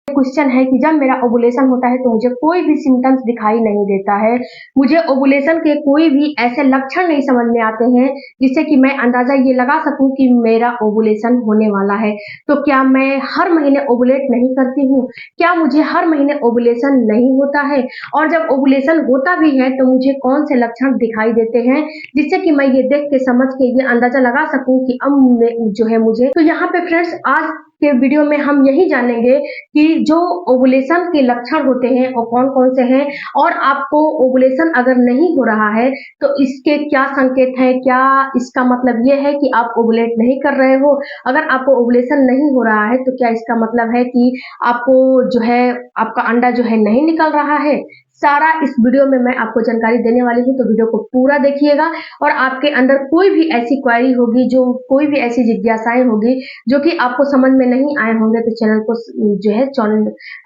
Question है कि जब मेरा ओवुलेशन होता है तो मुझे कोई भी सिम्टम्स दिखाई नहीं देता है, मुझे ओवुलेशन के कोई भी ऐसे लक्षण नहीं समझ में आते हैं जिससे कि मैं अंदाजा ये लगा सकूं कि मेरा ओवुलेशन होने वाला है। तो क्या मैं हर महीने ओवुलेट नहीं करती हूँ? क्या मुझे हर महीने ओवुलेशन नहीं होता है? और जब ओवुलेशन होता भी है तो मुझे कौन से लक्षण दिखाई देते हैं जिससे कि मैं ये देख के समझ के ये अंदाजा लगा सकूं कि अब जो है मुझे। तो यहाँ पे फ्रेंड्स आज के वीडियो में हम यही जानेंगे कि जो ओवुलेशन के लक्षण होते हैं वो कौन-कौन से हैं और आपको ओवुलेशन अगर नहीं हो रहा है तो इसके क्या संकेत हैं? क्या इसका मतलब ये है कि आप ओवुलेट नहीं कर रहे हो? अगर आपको ओवुलेशन नहीं हो रहा है तो क्या इसका मतलब है कि आपको जो है आपका अंडा जो है नहीं निकल रहा है? सारा इस वीडियो में मैं आपको जानकारी देने वाली हूँ, तो वीडियो को पूरा देखिएगा और आपके अंदर कोई भी ऐसी क्वेरी होगी, जो कोई भी ऐसी जिज्ञासाएँ होगी जो कि आपको समझ में नहीं आए होंगे तो चैनल को जो है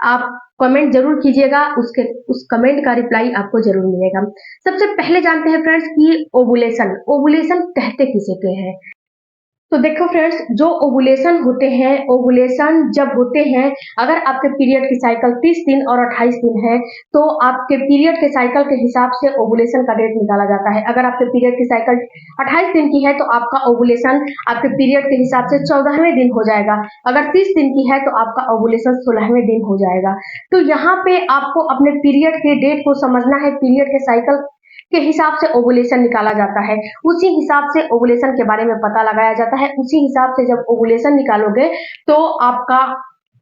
आप कमेंट जरूर कीजिएगा, उसके उस कमेंट का रिप्लाई आपको जरूर मिलेगा। सबसे पहले जानते हैं फ्रेंड्स कि ओवुलेशन ओवुलेशन कहते किसे के हैं। तो देखो फ्रेंड्स, जो ओवुलेशन होते हैं, ओवुलेशन जब होते हैं, अगर आपके पीरियड की साइकिल 30 दिन और 28 दिन है तो आपके पीरियड के साइकिल के हिसाब से ओवुलेशन का डेट निकाला जाता है। अगर आपके पीरियड की साइकिल 28 दिन की है तो आपका ओवुलेशन आपके पीरियड के हिसाब से 14वें दिन हो जाएगा। अगर 30 दिन की है तो आपका ओवुलेशन 16वें दिन हो जाएगा। तो यहाँ पे आपको अपने पीरियड के डेट को समझना है, पीरियड के साइकिल के हिसाब से ओवुलेशन निकाला जाता है, उसी हिसाब से ओवुलेशन के बारे में पता लगाया जाता है। उसी हिसाब से जब ओवुलेशन निकालोगे तो आपका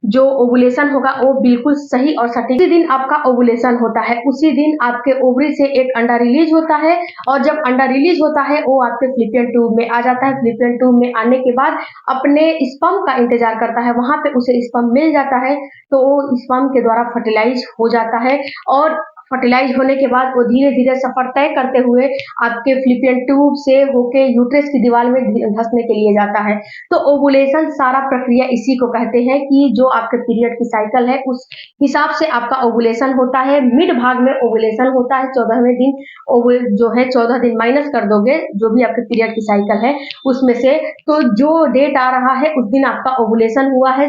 जो ओवुलेशन होगा वो बिल्कुल सही और सटीक। उसी दिन आपका ओवुलेशन होता है, उसी दिन आपके ओवरी से एक अंडा रिलीज होता है और जब अंडा रिलीज होता है वो आपके फ्लिपियन ट्यूब में आ जाता है। फ्लिपियन ट्यूब में आने के बाद अपने स्पर्म का इंतजार करता है, वहां पे उसे स्पर्म मिल जाता है तो वो स्पर्म के द्वारा फर्टिलाइज हो जाता है और फर्टिलाइज होने के बाद वो धीरे धीरे सफर तय करते हुए आपके फ्लिपियन ट्यूब से होके यूट्रस की दीवार में धंसने के लिए जाता है। तो ओवुलेशन सारा प्रक्रिया इसी को कहते हैं कि जो आपके पीरियड की साइकिल है उस हिसाब से आपका ओवुलेशन होता है। मिड भाग में ओवुलेशन होता है, 14वें दिन जो है 14 दिन माइनस कर दोगे जो भी आपके पीरियड की साइकिल है उसमें से, तो जो डेट आ रहा है उस दिन आपका ओवुलेशन हुआ है,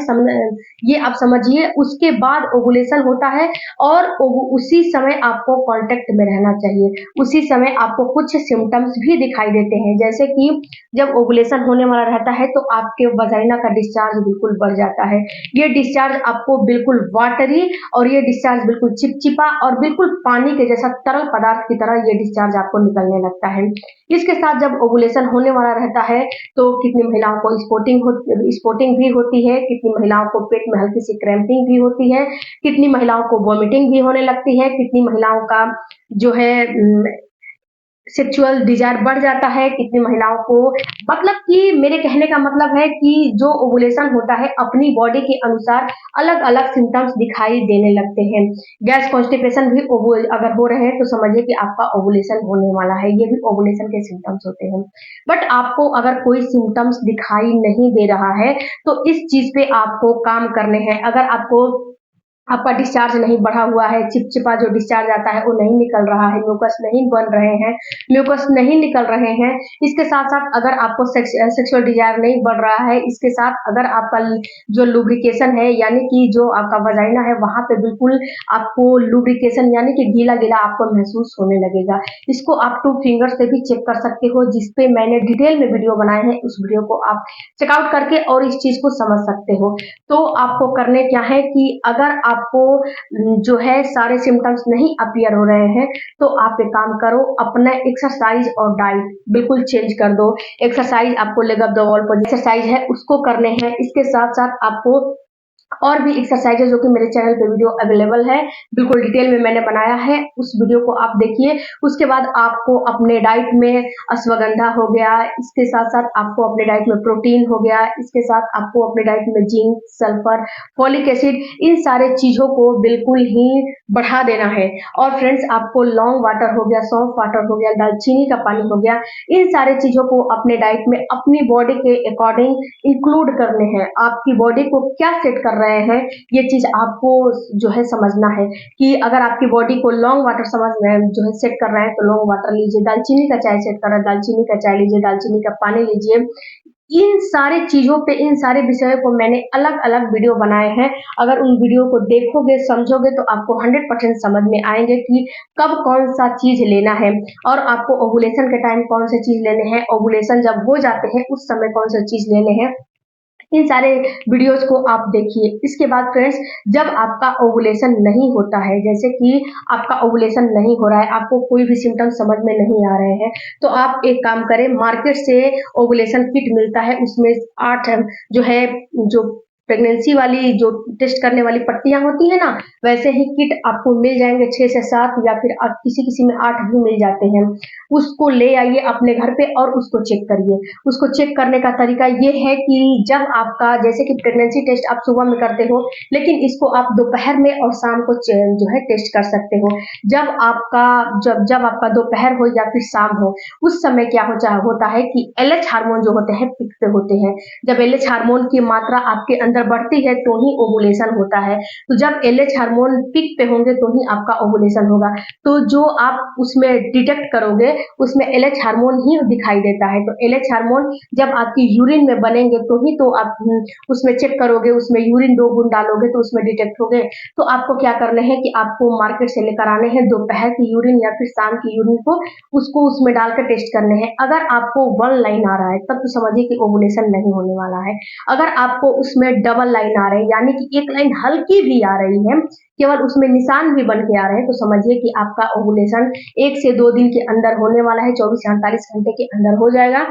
ये आप समझिए। उसके बाद ओवुलेशन होता है और उसी समय आपको कांटेक्ट में रहना चाहिए। उसी समय आपको कुछ सिम्टम्स भी दिखाई देते हैं, जैसे कि जब ओवुलेशन होने वाला रहता है तो आपके वजाइना का डिस्चार्ज बिल्कुल बढ़ जाता है। ये डिस्चार्ज आपको बिल्कुल वाटरी और ये डिस्चार्ज बिल्कुल चिपचिपा और बिल्कुल पानी के जैसा तरल पदार्थ की तरह ये डिस्चार्ज आपको निकलने लगता है। इसके साथ जब ओवुलेशन होने वाला रहता है तो कितनी महिलाओं को स्पॉटिंग भी होती है, कितनी महिलाओं को पेट में हल्की सी क्रैम्पिंग भी होती है, कितनी महिलाओं को वॉमिटिंग भी होने लगती है, कितनी महिलाओं का जो है सेक्सुअल डिजायर बढ़ जाता है, कितनी महिलाओं को, मतलब कि मेरे कहने का मतलब है कि जो ओवुलेशन होता है अपनी बॉडी के अनुसार अलग अलग सिम्टम्स दिखाई देने लगते हैं। गैस कॉन्स्टिपेशन भी अगर हो रहे हैं तो समझिए कि आपका ओवुलेशन होने वाला है, ये भी ओवुलेशन के सिम्टम्स होते हैं। बट आपको अगर कोई सिम्टम्स दिखाई नहीं दे रहा है तो इस चीज पे आपको काम करने हैं। अगर आपका डिस्चार्ज नहीं बढ़ा हुआ है, चिपचिपा जो डिस्चार्ज आता है वो नहीं निकल रहा है, म्यूकस नहीं बन रहे हैं, म्यूकस नहीं निकल रहे हैं, इसके साथ साथ अगर आपको सेक्सुअल डिजायर नहीं बढ़ रहा है, इसके साथ अगर आपका जो लुब्रिकेशन है यानी कि जो आपका वजाइना है वहां पे बिल्कुल आपको लुब्रिकेशन यानी कि गीला गीला आपको महसूस होने लगेगा। इसको आप 2 फिंगर से भी चेक कर सकते हो, जिसपे मैंने डिटेल में वीडियो बनाए हैं, उस वीडियो को आप चेकआउट करके और इस चीज को समझ सकते हो। तो आपको करने क्या है कि अगर आपको जो है सारे सिम्टम्स नहीं अपीयर हो रहे हैं तो आप एक काम करो, अपना एक्सरसाइज और डाइट बिल्कुल चेंज कर दो। एक्सरसाइज आपको लेग अप द वॉल पर एक्सरसाइज है उसको करने हैं, इसके साथ साथ आपको और भी एक्सरसाइजेज जो कि मेरे चैनल पे वीडियो अवेलेबल है, बिल्कुल डिटेल में मैंने बनाया है, उस वीडियो को आप देखिए। उसके बाद आपको अपने डाइट में अश्वगंधा हो गया, इसके साथ साथ आपको अपने डाइट में प्रोटीन हो गया, इसके साथ आपको अपने डाइट में जिंक, सल्फर, फॉलिक एसिड, इन सारे चीजों को बिल्कुल ही बढ़ा देना है। और फ्रेंड्स आपको लौंग वाटर हो गया, सौंफ वाटर हो गया, दालचीनी का पानी हो गया, इन सारे चीजों को अपने डाइट में अपनी बॉडी के अकॉर्डिंग इंक्लूड करने हैं। आपकी बॉडी को क्या सेट कर रहे हैं ये चीज आपको जो है समझना है कि अगर आपकी बॉडी को लौंग वाटर समझ में जो है सेट कर रहे हैं तो लौंग वाटर लीजिए, दालचीनी का चाय सेट कर रहे हैं दालचीनी का चाय लीजिए, दालचीनी का पानी लीजिए, इन सारी चीज़ों पे, इन सारे विषयों को मैंने अलग-अलग वीडियो बनाए हैं। अगर उन वीडियो को देखोगे, समझोगे तो आपको 100% समझ में आएँगे कि कब कौन-सा चीज़ लेना है और आपको ओव्यूलेशन के टाइम कौन-से चीज़ लेने हैं, ओव्यूलेशन जब हो जाते हैं उस समय कौन-सा चीज़ लेने हैं। इन सारे वीडियोज़ को आप देखिए। इसके बाद फ्रेंड्स, जब आपका ओव्यूलेशन नहीं होता है, जैसे कि आपका ओव्यूलेशन नहीं हो रहा है, आपको कोई भी सिम्पटम समझ में नहीं आ रहे हैं, तो आप एक काम करें, मार्केट से ओव्यूलेशन किट मिलता है, उसमें 8 जो है, जो प्रेगनेंसी वाली जो टेस्ट करने वाली पट्टियाँ होती हैं ना, वैसे ही किट आपको मिल जाएँगे 6 से 7 या फिर किसी-किसी में 8 भी मिल जाते हैं। उसको ले आइए अपने घर पे और उसको चेक करिए। उसको चेक करने का तरीका ये है कि जब आपका, जैसे कि प्रेगनेंसी टेस्ट आप सुबह में करते हो, लेकिन इसको आप दोपहर में और शाम को जो है टेस्ट कर सकते हो। जब आपका दोपहर हो या फिर शाम हो, उस समय क्या होता है कि एलएच हार्मोन जो होते हैं पीक पे होते हैं। जब एलएच हार्मोन की मात्रा आपके अंदर बढ़ती है तो ही ओवुलेशन होता है। तो जब एलएच हार्मोन पीक पे होंगे तो ही आपका ओवुलेशन होगा। तो जो आप उसमें डिटेक्ट करोगे, उसमें एलएच हार्मोन ही दिखाई देता है। तो एलएच हार्मोन जब आपकी यूरिन में बनेंगे तो ही तो आप उसमें चेक करोगे, उसमें यूरिन 2 बूंद डालोगे तो उसमें डिटेक्ट होंगे। तो आपको क्या करना है कि आपको मार्केट से लेकर आने हैं दोपहर की यूरिन या फिर शाम की यूरिन को, उसको उसमें डालकर टेस्ट करने हैं। अगर आपको 1 लाइन आ रहा है तब तो समझिए कि ओवुलेशन नहीं होने वाला है। अगर आपको उसमें डबल लाइन आ रहे हैं, यानी कि एक लाइन हल्की भी आ रही है, केवल उसमें निशान भी बन के आ रहे हैं, तो समझिए कि आपका ओवुलेशन 1 से 2 दिन के अंदर होने वाला है, 24 से 48 घंटे के अंदर हो जाएगा।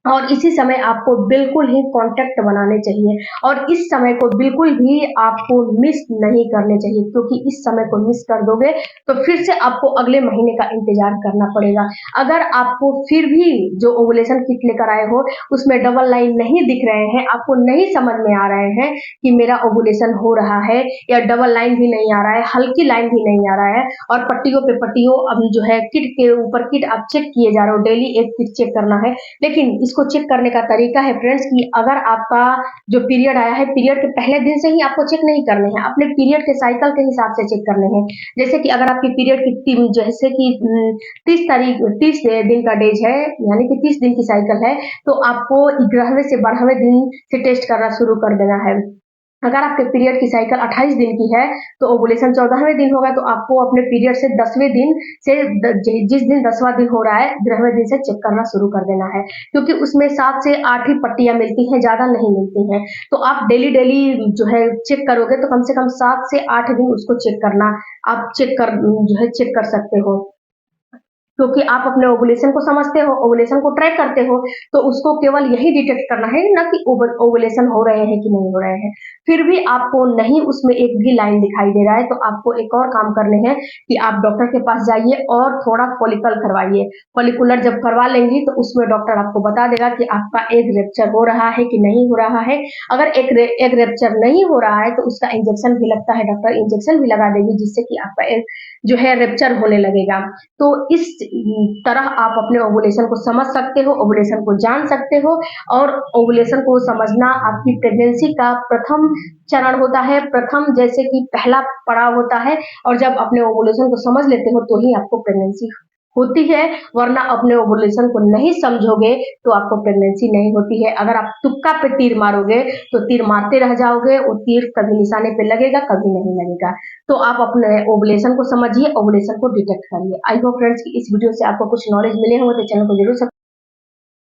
और इसी समय आपको बिल्कुल ही कॉन्टैक्ट बनाने चाहिए और इस समय को बिल्कुल भी आपको मिस नहीं करने चाहिए, क्योंकि इस समय को मिस कर दोगे तो फिर से आपको अगले महीने का इंतजार करना पड़ेगा। अगर आपको फिर भी जो ओवुलेशन किट लेकर आए हो उसमें डबल लाइन नहीं दिख रहे हैं, आपको नहीं समझ में आ रहे हैं कि मेरा ओवुलेशन हो रहा है, या डबल लाइन भी नहीं आ रहा है, हल्की लाइन भी नहीं आ रहा है, और पट्टियों पे पट्टियों अभी जो है किट के ऊपर किट आप चेक किए जा रहे हो, डेली एक किट चेक करना है। लेकिन इसको चेक करने का तरीका है फ्रेंड्स कि अगर आपका जो पीरियड आया है, पीरियड के पहले दिन से ही आपको चेक नहीं करने हैं, अपने पीरियड के साइकिल के हिसाब से चेक करने हैं। जैसे कि अगर आपकी पीरियड की जैसे कि 30 दिन का डेज है, यानी कि 30 दिन की साइकिल है, तो आपको 11वें से 12वें दिन से टेस्ट करना शुरू कर देना है। अगर आपके पीरियड की साइकिल 28 दिन की है, तो ओवुलेशन 14वें दिन होगा, तो आपको अपने पीरियड से 10वें दिन से जिस दिन 10वां दिन हो रहा है, 11वें दिन से चेक करना शुरू कर देना है, क्योंकि उसमें 7 से 8 ही पट्टियाँ मिलती हैं, ज़्यादा नहीं मिलती हैं। तो आप डेली जो है चेक करोगे तो कम से कम 7 से 8 दिन उसको चेक करना, आप चेक कर सकते हो। क्योंकि आप अपने ओवुलेशन को समझते हो, ओवुलेशन को ट्रैक करते हो, तो उसको केवल यही डिटेक्ट करना है, ना कि ओवुलेशन हो रहे हैं कि नहीं हो रहे हैं। फिर भी आपको नहीं उसमें एक भी लाइन दिखाई दे रहा है, तो आपको एक और काम करने हैं कि आप डॉक्टर के पास जाइए और थोड़ा फॉलिकल करवाइए। फॉलिकुलर जब करवा लेंगी तो उसमें डॉक्टर आपको बता देगा कि आपका एग रप्चर हो रहा है कि नहीं हो रहा है। अगर एग रप्चर नहीं हो रहा है तो उसका इंजेक्शन भी लगता है, डॉक्टर इंजेक्शन भी लगा देगी, जिससे कि आपका एग जो है रप्चर होने लगेगा। तो इस तरह आप अपने ओवुलेशन को समझ सकते हो, ओवुलेशन को जान सकते हो, और ओवुलेशन को समझना आपकी प्रेगनेंसी का प्रथम चरण होता है, प्रथम जैसे कि पहला पड़ाव होता है, और जब अपने ओवुलेशन को समझ लेते हो तो ही आपको प्रेगनेंसी होती है, वरना अपने ओवुलेशन को नहीं समझोगे तो आपको प्रेगनेंसी नहीं होती है। अगर आप तुक्का पे तीर मारोगे तो तीर मारते रह जाओगे, वो तीर कभी निशाने पे लगेगा, कभी नहीं लगेगा। तो आप अपने ओवुलेशन को समझिए, ओवुलेशन को डिटेक्ट करिए। आई होप फ्रेंड्स कि इस वीडियो से आपको कुछ नॉलेज मिले होंगे, तो चैनल को जरूर